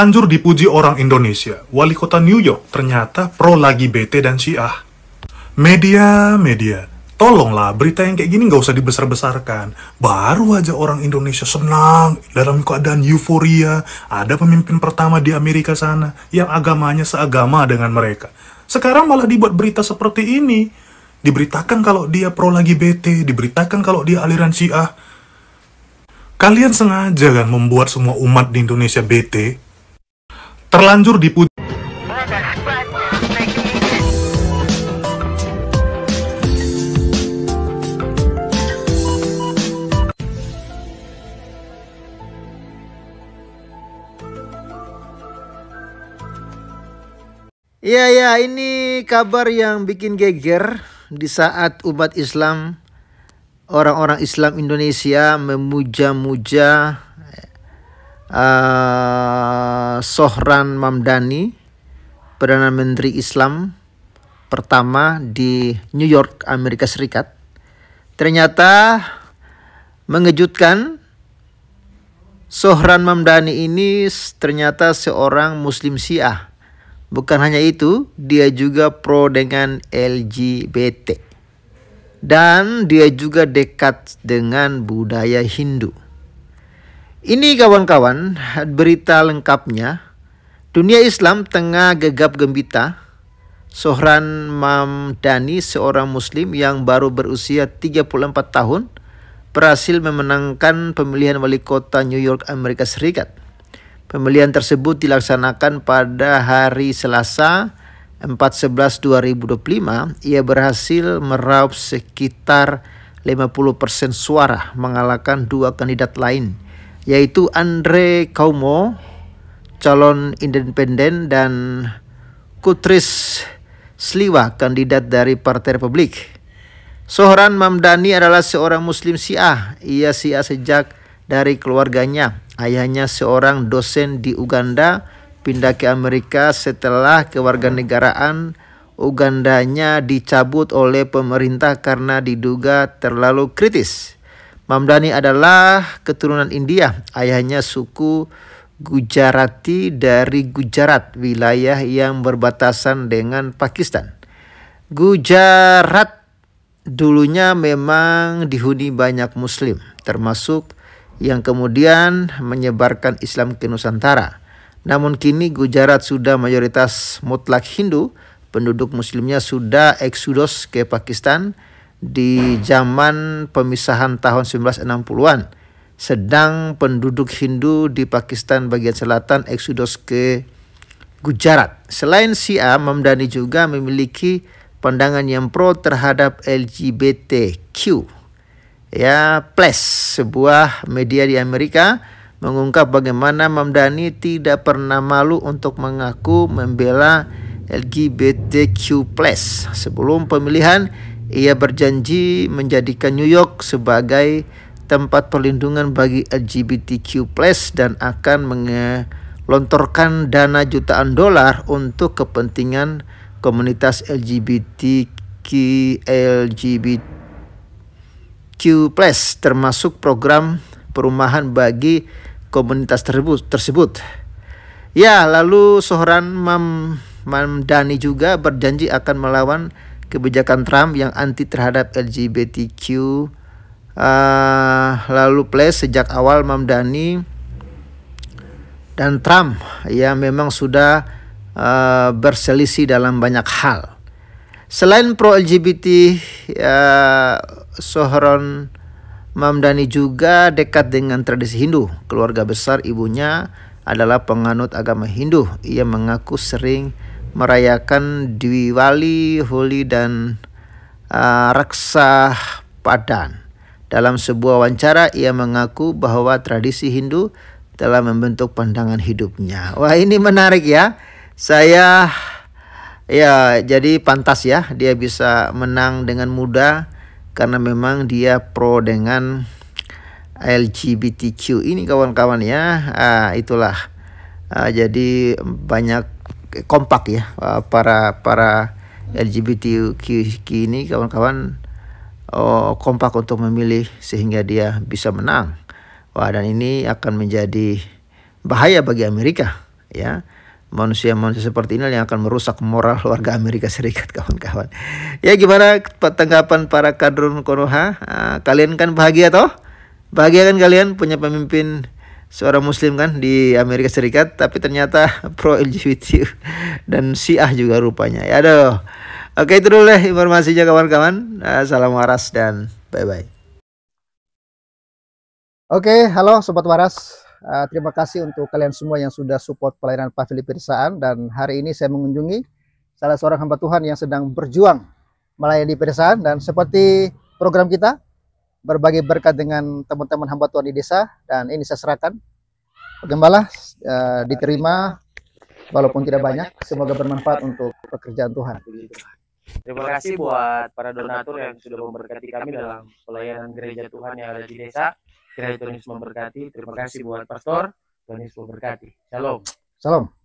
Terlanjur dipuji orang Indonesia, wali kota New York ternyata pro lagi BT dan Syiah. Media, tolonglah berita yang kayak gini nggak usah dibesar-besarkan. Baru aja orang Indonesia senang, dalam keadaan euforia, ada pemimpin pertama di Amerika sana yang agamanya seagama dengan mereka. Sekarang malah dibuat berita seperti ini. Diberitakan kalau dia pro lagi BT, diberitakan kalau dia aliran Syiah. Kalian sengaja kan membuat semua umat di Indonesia bete? Terlanjur dipuji. Ya, ini kabar yang bikin geger di saat umat Islam, orang-orang Islam Indonesia memuja-muja Zohran Mamdani, Perdana Menteri Islam pertama di New York, Amerika Serikat. Ternyata mengejutkan, Zohran Mamdani ini ternyata seorang Muslim Syiah. Bukan hanya itu, dia juga pro dengan LGBT. Dan dia juga dekat dengan budaya Hindu. Ini kawan-kawan, berita lengkapnya. Dunia Islam tengah gegap gempita. Zohran Mamdani, seorang Muslim yang baru berusia 34 tahun, berhasil memenangkan pemilihan wali kota New York, Amerika Serikat. Pemilihan tersebut dilaksanakan pada hari Selasa 4/11/2025. Ia berhasil meraup sekitar 50% suara, mengalahkan dua kandidat lain, yaitu Andre Cuomo, calon independen, dan Kutris Sliwa, kandidat dari Partai Republik. Zohran Mamdani adalah seorang Muslim Syiah. Ia Syiah sejak dari keluarganya. Ayahnya seorang dosen di Uganda, pindah ke Amerika setelah kewarganegaraan Ugandanya dicabut oleh pemerintah karena diduga terlalu kritis. Mamdani adalah keturunan India. Ayahnya suku Gujarati dari Gujarat, wilayah yang berbatasan dengan Pakistan. Gujarat dulunya memang dihuni banyak Muslim, termasuk yang kemudian menyebarkan Islam ke Nusantara. Namun kini Gujarat sudah mayoritas mutlak Hindu. Penduduk Muslimnya sudah eksodus ke Pakistan di zaman pemisahan tahun 1960-an. Sedang penduduk Hindu di Pakistan bagian selatan eksodus ke Gujarat. Selain Syiah, Mamdani juga memiliki pandangan yang pro terhadap LGBTQ. Plus, sebuah media di Amerika mengungkap bagaimana Mamdani tidak pernah malu untuk mengaku membela LGBTQ+. Sebelum pemilihan, ia berjanji menjadikan New York sebagai tempat perlindungan bagi LGBTQ+ dan akan mengelontorkan dana jutaan dolar untuk kepentingan komunitas LGBTQ+, termasuk program perumahan bagi komunitas tersebut. Ya, lalu Zohran Mamdani juga berjanji akan melawan kebijakan Trump yang anti terhadap LGBTQ. Sejak awal Mamdani dan Trump memang sudah berselisih dalam banyak hal. Selain pro LGBT, Zohran Mamdani juga dekat dengan tradisi Hindu. Keluarga besar ibunya adalah penganut agama Hindu. Ia mengaku sering merayakan Diwali, Holi, dan Raksa Padan. Dalam sebuah wawancara, ia mengaku bahwa tradisi Hindu telah membentuk pandangan hidupnya. Wah, ini menarik ya. Jadi pantas ya dia bisa menang dengan mudah karena memang dia pro dengan LGBTQ ini kawan-kawan ya. Itulah jadi banyak kompak ya para LGBTQ ini kawan-kawan kompak untuk memilih sehingga dia bisa menang. Dan ini akan menjadi bahaya bagi Amerika ya. Manusia-manusia seperti ini yang akan merusak moral warga Amerika Serikat, kawan-kawan. Ya, gimana tanggapan para kadrun Konoha? Kalian kan bahagia toh? Bahagia kan kalian punya pemimpin seorang muslim kan di Amerika Serikat, tapi ternyata pro LGBT dan Syiah juga rupanya. Ya aduh. Oke, itu dulu deh informasinya kawan-kawan. Salam waras dan bye-bye. Oke, halo Sobat Waras. Terima kasih untuk kalian semua yang sudah support pelayanan Pavili Pedesaan. Dan hari ini saya mengunjungi salah seorang hamba Tuhan yang sedang berjuang melayani pedesaan. Dan seperti program kita, berbagi berkat dengan teman-teman hamba Tuhan di desa. Dan ini saya serahkan. Gembala diterima walaupun tidak banyak. Semoga bermanfaat untuk pekerjaan Tuhan. Terima kasih buat para donatur yang sudah memberkati kami dalam pelayanan gereja Tuhan yang ada di desa. Kiranya Tuhan Yesus memberkati. Terima kasih buat pastor. Tuhan Yesus memberkati. Shalom. Salam.